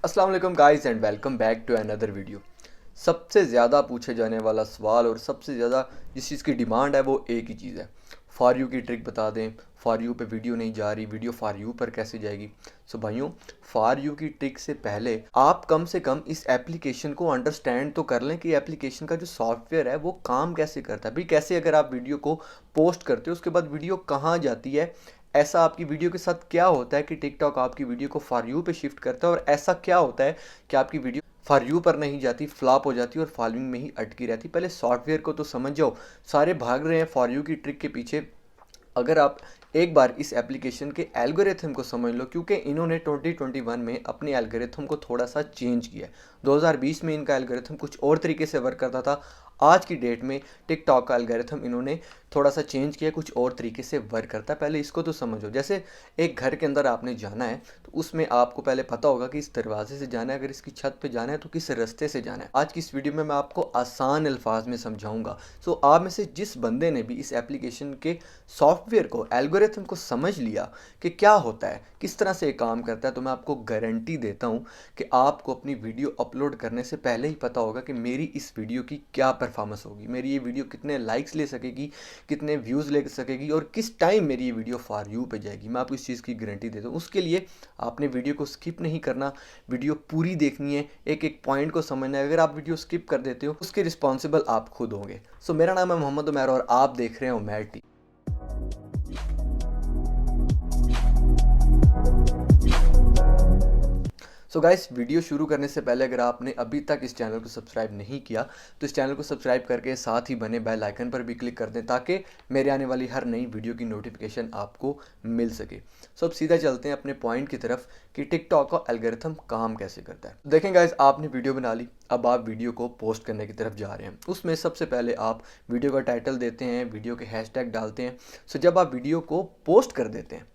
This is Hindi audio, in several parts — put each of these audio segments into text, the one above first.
अस्सलाम वालेकुम guys and welcome back to another video. सबसे ज़्यादा पूछे जाने वाला सवाल और सबसे ज़्यादा जिस चीज़ की डिमांड है वो एक ही चीज़ है, फॉर यू की ट्रिक बता दें। फॉर यू पे वीडियो नहीं जा रही, वीडियो फॉर यू पर कैसे जाएगी। सो भाइयों, फॉर यू की ट्रिक से पहले आप कम से कम इस एप्लीकेशन को अंडरस्टैंड तो कर लें कि एप्लीकेशन का जो सॉफ्टवेयर है वो काम कैसे करता है। भाई कैसे अगर आप वीडियो को पोस्ट करते हो उसके बाद वीडियो कहाँ जाती है, ऐसा आपकी वीडियो के साथ क्या होता है कि टिकटॉक आपकी वीडियो को फॉर यू पे शिफ्ट करता है, और ऐसा क्या होता है कि आपकी वीडियो फॉर यू पर नहीं जाती, फ्लॉप हो जाती है और फॉलोइंग में ही अटकी रहती। पहले सॉफ्टवेयर को तो समझ जाओ। सारे भाग रहे हैं फॉर यू की ट्रिक के पीछे। अगर आप एक बार इस एप्लीकेशन के एल्गोरिथम को समझ लो, क्योंकि इन्होंने 2021 में अपने एल्गोरिथम को थोड़ा सा चेंज किया है। 2020 में इनका एल्गोरिथम कुछ और तरीके से वर्क करता था। आज की डेट में टिकटॉक का एल्गोरिथम इन्होंने थोड़ा सा चेंज किया, कुछ और तरीके से वर्क करता है। पहले इसको तो समझो। जैसे एक घर के अंदर आपने जाना है तो उसमें आपको पहले पता होगा कि इस दरवाजे से जाना है, अगर इसकी छत पे जाना है तो किस रास्ते से जाना है। आज की इस वीडियो में मैं आपको आसान अल्फाज में समझाऊंगा। सो आप में से जिस बंदे ने भी इस एप्लीकेशन के सॉफ्टवेयर को, एल्गोरिथम को समझ लिया कि क्या होता है, किस तरह से ये काम करता है, तो मैं आपको गारंटी देता हूँ कि आपको अपनी वीडियो अपलोड करने से पहले ही पता होगा कि मेरी इस वीडियो की क्या परफॉर्मेंस होगी, मेरी ये वीडियो कितने लाइक्स ले सकेगी, कितने व्यूज़ ले सकेगी और किस टाइम मेरी ये वीडियो फॉर यू पे जाएगी। मैं आपको इस चीज़ की गारंटी देता हूँ। उसके लिए आपने वीडियो को स्किप नहीं करना, वीडियो पूरी देखनी है, एक एक पॉइंट को समझना है। अगर आप वीडियो स्किप कर देते हो उसके रिस्पॉन्सिबल आप खुद होंगे। सो मेरा नाम है मोहम्मद उमैर और आप देख रहे हो Umair T. So guys, video शुरू करने से पहले अगर आपने अभी तक इस चैनल को सब्सक्राइब नहीं किया तो इस चैनल को सब्सक्राइब करके साथ ही बने बेल आइकन पर भी क्लिक कर दें ताकि मेरे आने वाली हर नई वीडियो की नोटिफिकेशन आपको मिल सके। सो अब सीधा चलते हैं अपने पॉइंट की तरफ कि टिकटॉक का एल्गोरिथम काम कैसे करता है। देखें गाइस, आपने वीडियो बना ली, अब आप वीडियो को पोस्ट करने की तरफ जा रहे हैं। उसमें सबसे पहले आप वीडियो का टाइटल देते हैं, वीडियो के हैशटैग डालते हैं। सो जब आप वीडियो को पोस्ट कर देते हैं,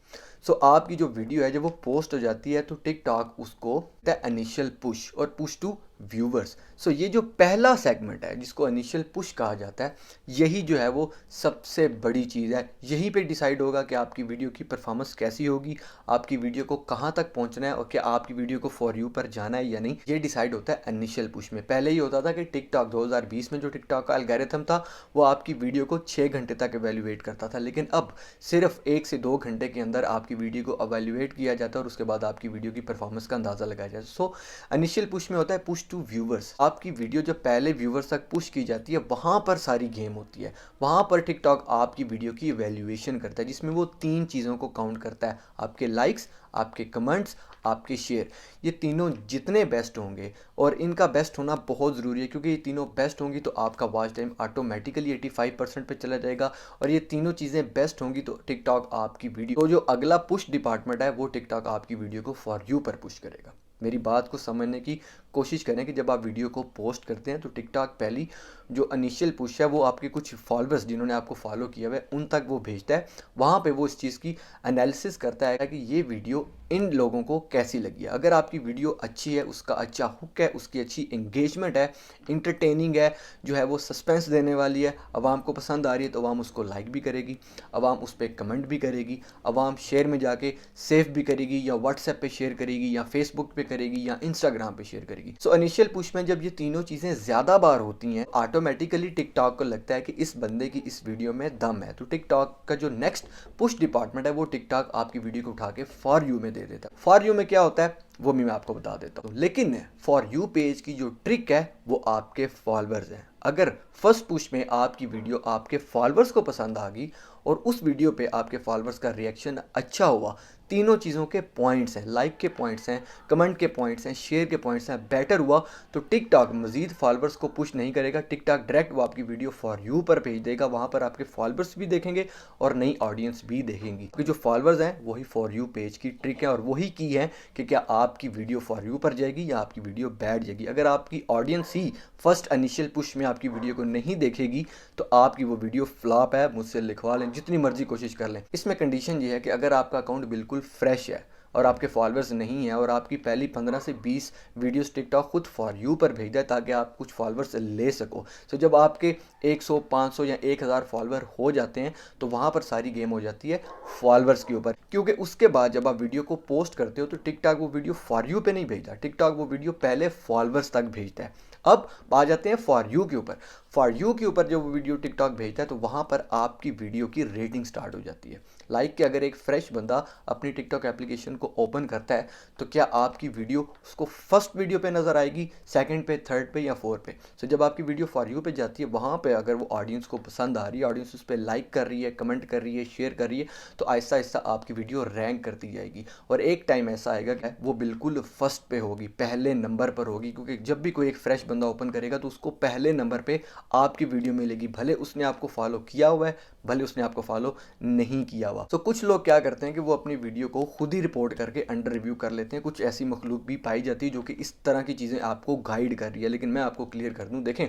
सो आपकी जो वीडियो है जब वो पोस्ट हो जाती है तो टिकटॉक उसको द इनिशियल पुश और पुश टू व्यूवर्स। सो ये जो पहला सेगमेंट है जिसको इनिशियल पुश कहा जाता है, यही जो है वो सबसे बड़ी चीज़ है। यहीं पे डिसाइड होगा कि आपकी वीडियो की परफॉर्मेंस कैसी होगी, आपकी वीडियो को कहाँ तक पहुँचना है और क्या आपकी वीडियो को फॉर यू पर जाना है या नहीं। ये डिसाइड होता है इनिशियल पुश में। पहले ही होता था कि टिकटॉक 2020 में जो टिकटॉक का एल्गोरिथम था वो आपकी वीडियो को 6 घंटे तक एवेल्युएट करता था, लेकिन अब सिर्फ 1 से 2 घंटे के अंदर आपकी वीडियो को एवेल्युएट किया जाता है और उसके बाद आपकी वीडियो की परफॉर्मेंस का अंदाज़ा लगाया जाता है। सो इनिशियल पुश में होता है पुश टू व्यूवर्स। आपकी वीडियो जब पहले व्यूवर्स तक पुश की जाती है वहाँ पर सारी गेम होती है। वहाँ पर टिकटॉक आपकी वीडियो की इवैल्यूएशन करता है जिसमें वो 3 चीज़ों को काउंट करता है, आपके लाइक्स, आपके कमेंट्स, आपके शेयर। ये तीनों जितने बेस्ट होंगे, और इनका बेस्ट होना बहुत ज़रूरी है क्योंकि ये तीनों बेस्ट होंगी तो आपका वॉच टाइम ऑटोमेटिकली 85% पे चला जाएगा। और ये तीनों चीज़ें बेस्ट होंगी तो टिकटॉक आपकी वीडियो, तो जो अगला पुश डिपार्टमेंट है वो टिकटॉक आपकी वीडियो को फॉर यू पर पुश करेगा। मेरी बात को समझने की कोशिश करें कि जब आप वीडियो को पोस्ट करते हैं तो टिकटॉक पहली जो इनिशियल पुश है वो आपके कुछ फॉलोअर्स जिन्होंने आपको फॉलो किया हुआ है उन तक वो भेजता है। वहाँ पे वो इस चीज़ की एनालिसिस करता है कि ये वीडियो इन लोगों को कैसी लगी है। अगर आपकी वीडियो अच्छी है, उसका अच्छा हुक है, उसकी अच्छी एंगेजमेंट है, इंटरटेनिंग है, जो है वो सस्पेंस देने वाली है, अवाम को पसंद आ रही है, तो अवाम उसको लाइक भी करेगी, अवाम उस पर कमेंट भी करेगी, अवाम शेयर में जाके सेव भी करेगी या व्हाट्सएप पे शेयर करेगी या फेसबुक पे करेगी या इंस्टाग्राम पे शेयर करेगी। सो इनिशियल पुश में जब ये तीनों चीज़ें ज़्यादा बार होती हैं ऑटोमेटिकली टिकटॉक को लगता है कि इस बंदे की इस वीडियो में दम है, तो टिकटॉक का जो नेक्स्ट पुश डिपार्टमेंट है वो टिकटॉक आपकी वीडियो को उठा के फॉर यू में दे देता है। फॉर यू में क्या होता है वो भी मैं आपको बता देता हूँ, लेकिन फॉर यू पेज की जो ट्रिक है वो आपके फॉलोअर्स हैं। अगर फर्स्ट पुश में आपकी वीडियो आपके फॉलोअर्स को पसंद आ गई और उस वीडियो पे आपके फॉलोअर्स का रिएक्शन अच्छा हुआ, तीनों चीज़ों के पॉइंट्स हैं, लाइक के पॉइंट्स हैं, कमेंट के पॉइंट्स हैं, शेयर के पॉइंट्स हैं, बेटर हुआ, तो टिकटॉक मज़ीद फॉलोअर्स को पुश नहीं करेगा। टिकटॉक डायरेक्ट वो आपकी वीडियो फॉर यू पर भेज देगा। वहाँ पर आपके फॉलोअर्स भी देखेंगे और नई ऑडियंस भी देखेंगी, क्योंकि जो फॉलोअर्स हैं वही फॉर यू पेज की ट्रिक है और वही की है कि क्या आपकी वीडियो फॉर यू पर जाएगी या आपकी वीडियो बैठ जाएगी। अगर आपकी ऑडियंस ही फर्स्ट इनिशियल पुश में आपकी वीडियो को नहीं देखेगी तो आपकी वो वीडियो फ्लॉप है। मुझसे लिखवा लें, जितनी मर्जी कोशिश कर लें। इसमें कंडीशन ये है कि अगर आपका अकाउंट बिल्कुल फ्रेश है, और आपके फॉलोअर्स नहीं हैं और आपकी पहली 15 से 20 वीडियोस टिकटॉक खुद फॉर यू पर भेज दे ताकि आप कुछ फॉलोअर्स ले सको। सो जब आपके 100, 500 या 1000 फॉलोअर हो जाते हैं तो वहाँ पर सारी गेम हो जाती है फॉलोअर्स के ऊपर, क्योंकि उसके बाद जब आप वीडियो को पोस्ट करते हो तो टिकटॉक वो वीडियो फॉर यू पे नहीं भेजता, टिकटॉक वो वीडियो पहले फॉलोअर्स तक भेजता है। अब आ जाते हैं फॉर यू के ऊपर। फॉर यू के ऊपर जब वो वीडियो टिकटॉक भेजता है तो वहाँ पर आपकी वीडियो की रेटिंग स्टार्ट हो जाती है। लाइक कि अगर एक फ्रेश बंदा अपनी टिकटॉक एप्लीकेशन को ओपन करता है तो क्या आपकी वीडियो उसको फर्स्ट वीडियो पे नज़र आएगी, सेकंड पे, थर्ड पे या फोर्थ पे। सो जब आपकी वीडियो फॉर यू पे जाती है वहाँ पे अगर वो ऑडियंस को पसंद आ रही है, ऑडियंस उस पर लाइक कर रही है, कमेंट कर रही है, शेयर कर रही है, तो आहिस्ता आहिस्ता आपकी वीडियो रैंक करती जाएगी और एक टाइम ऐसा आएगा कि वो बिल्कुल फर्स्ट पे होगी, पहले नंबर पर होगी, क्योंकि जब भी कोई एक फ्रेश बंदा ओपन करेगा तो उसको पहले नंबर पे आपकी वीडियो मिलेगी, भले उसने आपको फॉलो किया हुआ है, भले उसने आपको फॉलो नहीं किया हुआ। तो कुछ लोग क्या करते हैं कि वो अपनी वीडियो को खुद ही रिपोर्ट करके अंडर रिव्यू कर लेते हैं। कुछ ऐसी मखलूक भी पाई जाती है जो कि इस तरह की चीज़ें आपको गाइड कर रही है, लेकिन मैं आपको क्लियर कर दूं, देखें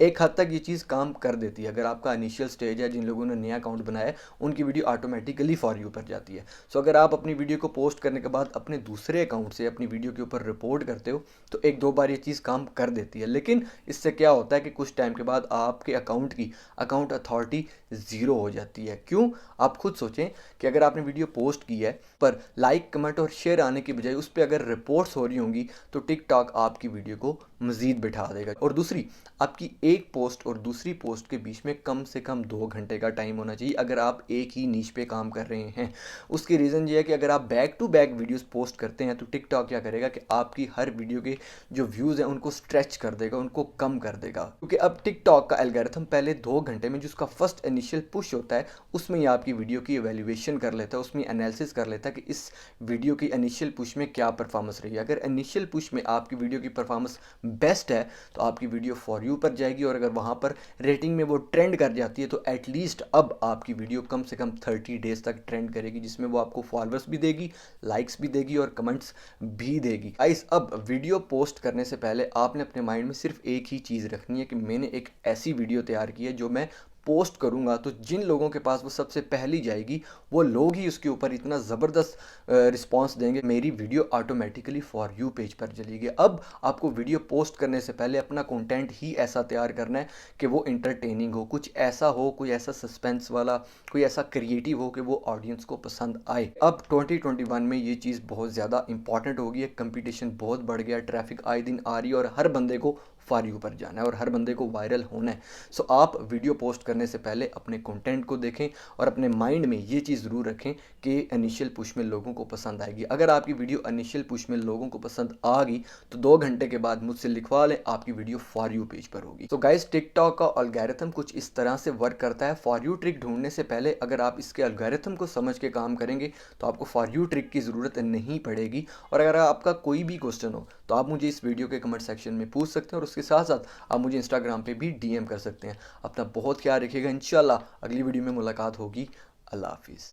एक हद तक ये चीज़ काम कर देती है। अगर आपका इनिशियल स्टेज है, जिन लोगों ने नया अकाउंट बनाया है उनकी वीडियो ऑटोमेटिकली फॉर यू पर जाती है। सो अगर आप अपनी वीडियो को पोस्ट करने के बाद अपने दूसरे अकाउंट से अपनी वीडियो के ऊपर रिपोर्ट करते हो तो एक दो बार ये चीज़ काम कर देती है, लेकिन इससे क्या होता है कि कुछ टाइम के बाद आपके अकाउंट की अकाउंट अथॉरिटी ज़ीरो हो जाती है। क्यों? आप खुद सोचें कि अगर आपने वीडियो पोस्ट की है पर लाइक, कमेंट और शेयर आने की बजाय उस पर अगर रिपोर्ट्स हो रही होंगी तो टिकटॉक आपकी वीडियो को मज़ीद बिठा देगा। और दूसरी, आपकी एक पोस्ट और दूसरी पोस्ट के बीच में कम से कम 2 घंटे का टाइम होना चाहिए अगर आप एक ही नीश पे काम कर रहे हैं। उसकी रीज़न ये है कि अगर आप back to back videos post करते हैं तो टिकटॉक क्या करेगा कि आपकी हर वीडियो के जो व्यूज़ हैं उनको स्ट्रेच कर देगा, उनको कम कर देगा, क्योंकि अब टिकटॉक का एल्गोरिथम पहले 2 घंटे में जो उसका फर्स्ट इनिशियल पुश होता है उसमें ही आपकी वीडियो की एवेल्यूएशन कर लेता है, उसमें एनालिसिस कर लेता है कि इस वीडियो की इनिशियल पुश में क्या परफॉर्मेंस रही है। अगर इनिशियल पुश में आपकी वीडियो की परफॉर्मेंस बेस्ट है तो आपकी वीडियो फॉर यू पर जाएगी, और अगर वहाँ पर रेटिंग में वो ट्रेंड कर जाती है तो एटलीस्ट अब आपकी वीडियो कम से कम 30 डेज तक ट्रेंड करेगी, जिसमें वो आपको फॉलोअर्स भी देगी, लाइक्स भी देगी और कमेंट्स भी देगी। गाइस, अब वीडियो पोस्ट करने से पहले आपने अपने माइंड में सिर्फ एक ही चीज़ रखनी है कि मैंने एक ऐसी वीडियो तैयार की है जो मैं पोस्ट करूंगा तो जिन लोगों के पास वो सबसे पहली जाएगी वो लोग ही उसके ऊपर इतना ज़बरदस्त रिस्पांस देंगे, मेरी video automatically for you page पर चलेगी। अब आपको वीडियो पोस्ट करने से पहले अपना कंटेंट ही ऐसा तैयार करना है कि वो इंटरटेनिंग हो, कुछ ऐसा हो, कोई ऐसा सस्पेंस वाला, कोई ऐसा क्रिएटिव हो कि वो ऑडियंस को पसंद आए। अब 2021 में ये चीज़ बहुत ज़्यादा इंपॉर्टेंट हो गई है, कंपटीशन बहुत बढ़ गया, ट्रैफिक आए दिन आ रही है और हर बंदे को फॉर यू पर जाना है और हर बंदे को वायरल होना है। सो आप वीडियो पोस्ट करने से पहले अपने कंटेंट को देखें और अपने माइंड में ये चीज़ ज़रूर रखें कि इनिशियल पुश में लोगों को पसंद आएगी। अगर आपकी वीडियो इनिशियल पुश में लोगों को पसंद आ गई तो 2 घंटे के बाद मुझसे लिखवा लें, आपकी वीडियो फॉर यू पेज पर होगी। तो गाइस, टिकटॉक का एल्गोरिथम कुछ इस तरह से वर्क करता है। फॉर यू ट्रिक ढूंढने से पहले अगर आप इसके एल्गोरिथम को समझ के काम करेंगे तो आपको फॉर यू ट्रिक की ज़रूरत नहीं पड़ेगी। और अगर आपका कोई भी क्वेश्चन हो तो आप मुझे इस वीडियो के कमेंट सेक्शन में पूछ सकते हैं और उसके साथ साथ आप मुझे इंस्टाग्राम पे भी डीएम कर सकते हैं। अपना बहुत ख्याल रखिएगा, इंशाल्लाह अगली वीडियो में मुलाकात होगी। अल्लाह हाफिज़।